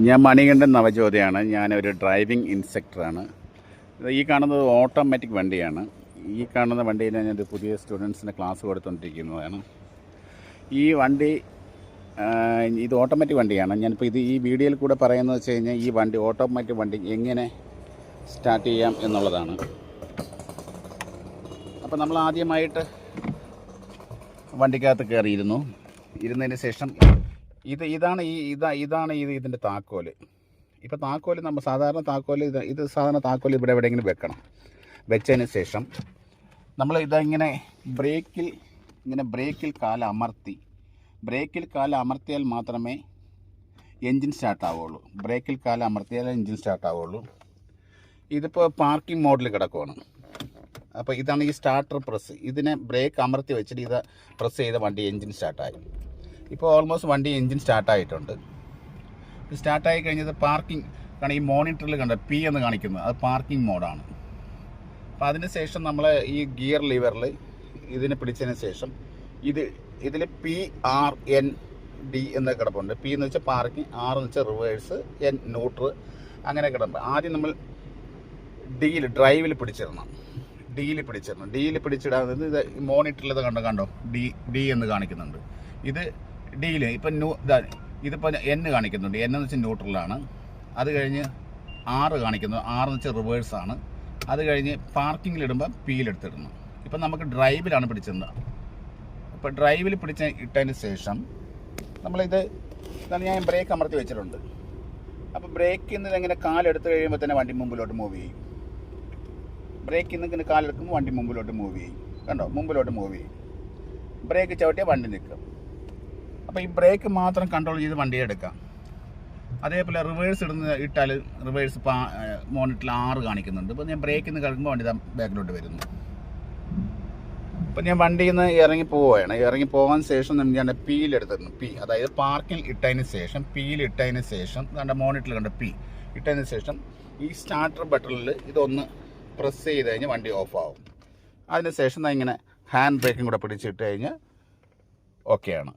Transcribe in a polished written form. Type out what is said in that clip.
ഞാൻ മണികണ്ഠൻ നവജ്യോതിയാണ്. ഞാനൊരു ഡ്രൈവിംഗ് ഇൻസ്ട്രക്ടറാണ്. ഈ കാണുന്നത് ഓട്ടോമാറ്റിക് വണ്ടിയാണ്. ഈ കാണുന്ന വണ്ടിയിൽ ഞാനൊരു പുതിയ സ്റ്റുഡൻസിന് ക്ലാസ് കൊടുത്തുകൊണ്ടിരിക്കുന്നതാണ്. ഈ വണ്ടി ഇത് ഓട്ടോമാറ്റിക് വണ്ടിയാണ്. ഞാനിപ്പോൾ ഈ വീഡിയോയിൽ കൂടെ പറയുന്നത് വെച്ച് കഴിഞ്ഞാൽ ഈ വണ്ടി ഓട്ടോമാറ്റിക് വണ്ടി എങ്ങനെ സ്റ്റാർട്ട് ചെയ്യാം എന്നുള്ളതാണ്. അപ്പോൾ നമ്മൾ ആദ്യമായിട്ട് വണ്ടിക്കകത്ത് കയറിയിരുന്നു. ഇരുന്നതിന് ശേഷം ഇതാണ് ഇതിൻ്റെ താക്കോല്. ഇപ്പോൾ താക്കോല് നമ്മൾ സാധാരണ താക്കോല് ഇത് സാധാരണ താക്കോല് ഇവിടെ എവിടെയെങ്കിലും വെക്കണം. വെച്ചതിന് ശേഷം നമ്മൾ ഇങ്ങനെ ബ്രേക്കിൽ കാല് അമർത്തിയാൽ മാത്രമേ എൻജിൻ സ്റ്റാർട്ടാവുള്ളൂ. എൻജിൻ സ്റ്റാർട്ടാവുള്ളൂ. ഇതിപ്പോൾ പാർക്കിംഗ് മോഡിൽ കിടക്കുവാണ്. അപ്പോൾ ഇതാണ് ഈ സ്റ്റാർട്ടർ പ്രസ്. ഇതിനെ ബ്രേക്ക് അമർത്തി വെച്ചിട്ട് ഇത് പ്രസ് ചെയ്ത വണ്ടി എൻജിൻ സ്റ്റാർട്ടായി. ഇപ്പോൾ ഓൾമോസ്റ്റ് വണ്ടി എൻജിൻ സ്റ്റാർട്ടായിട്ടുണ്ട്. സ്റ്റാർട്ടായി കഴിഞ്ഞത് പാർക്കിംഗ് കാരണം ഈ മോണിറ്ററിൽ കണ്ട പി എന്ന് കാണിക്കുന്നത് അത് പാർക്കിംഗ് മോഡാണ്. അപ്പോൾ അതിന് ശേഷം നമ്മൾ ഈ ഗിയർ ലിവറിൽ ഇതിനെ പിടിച്ചതിന് ശേഷം ഇതിൽ PRND എന്ന് കിടപ്പുണ്ട്. പി എന്ന് വെച്ചാൽ പാർക്കിംഗ്, ആർ എന്ന് വെച്ചാൽ റിവേഴ്സ്, എൻ ന്യൂട്രൽ, അങ്ങനെ കിടപ്പുണ്ട്. ആദ്യം നമ്മൾ ഡ്രൈവിൽ പിടിച്ചിടണം. ഡിയിൽ പിടിച്ചിടാൻ ഇത് മോണിറ്ററിൽ ഇത് കണ്ടോ ഡി എന്ന് കാണിക്കുന്നുണ്ട്. ഇത് ഡിയിൽ ഇപ്പം ഇതിപ്പോൾ N കാണിക്കുന്നുണ്ട്. N എന്ന് വെച്ചാൽ ന്യൂട്രലാണ്. അത് കഴിഞ്ഞ് R കാണിക്കുന്നു. R എന്ന് വെച്ചാൽ റിവേഴ്സാണ്. അത് കഴിഞ്ഞ് പാർക്കിങ്ങിലിടുമ്പോൾ പിയിലെടുത്തിടണം. ഇപ്പം നമുക്ക് ഡ്രൈവിലാണ് പിടിച്ചിരുന്നത്. അപ്പോൾ ഡ്രൈവിൽ ഇട്ടതിന് ശേഷം ഞാൻ ബ്രേക്ക് അമർത്തി വെച്ചിട്ടുണ്ട്. അപ്പോൾ ബ്രേക്കിൽ നിന്ന് ഇങ്ങനെ കാലെടുത്ത് കഴിയുമ്പോൾ തന്നെ വണ്ടി മുമ്പിലോട്ട് മൂവ് ചെയ്യും. ബ്രേക്കിൽ നിന്ന് ഇങ്ങനെ കാലെടുക്കുമ്പോൾ വണ്ടി മുമ്പിലോട്ട് മൂവ് ചെയ്യും. കണ്ടോ, മുമ്പിലോട്ട് മൂവ് ചെയ്യും. ബ്രേക്ക് ചവിട്ടിയാൽ വണ്ടി നിൽക്കും. അപ്പോൾ ഈ ബ്രേക്ക് മാത്രം കൺട്രോൾ ചെയ്ത് വണ്ടിയെ എടുക്കാം. അതേപോലെ റിവേഴ്സ് ഇട്ടാൽ റിവേഴ്സ് മോണിറ്ററിൽ 6 കാണിക്കുന്നുണ്ട്. ഇപ്പോൾ ഞാൻ ബ്രേക്കിൽ നിന്ന് കിടക്കുമ്പോൾ വണ്ടി ബാക്കിലോട്ട് വരുന്നു. അപ്പോൾ ഞാൻ വണ്ടിയിൽ നിന്ന് ഇറങ്ങി പോകാൻ ശേഷം ഞാൻ പിയിലെടുത്തിരുന്നു. അതായത് പാർക്കിൽ ഇട്ടതിന് ശേഷം കണ്ട മോണിറ്ററിൽ കണ്ട പി ഇട്ടതിന് ശേഷം ഈ സ്റ്റാർട്ടർ ബട്ടണിൽ ഇതൊന്ന് പ്രസ് ചെയ്ത് കഴിഞ്ഞാൽ വണ്ടി ഓഫ് ആവും. അതിന് ശേഷം ഇങ്ങനെ ഹാൻഡ് ബ്രേക്കും കൂടെ പിടിച്ചിട്ട് കഴിഞ്ഞാൽ ഓക്കെയാണ്.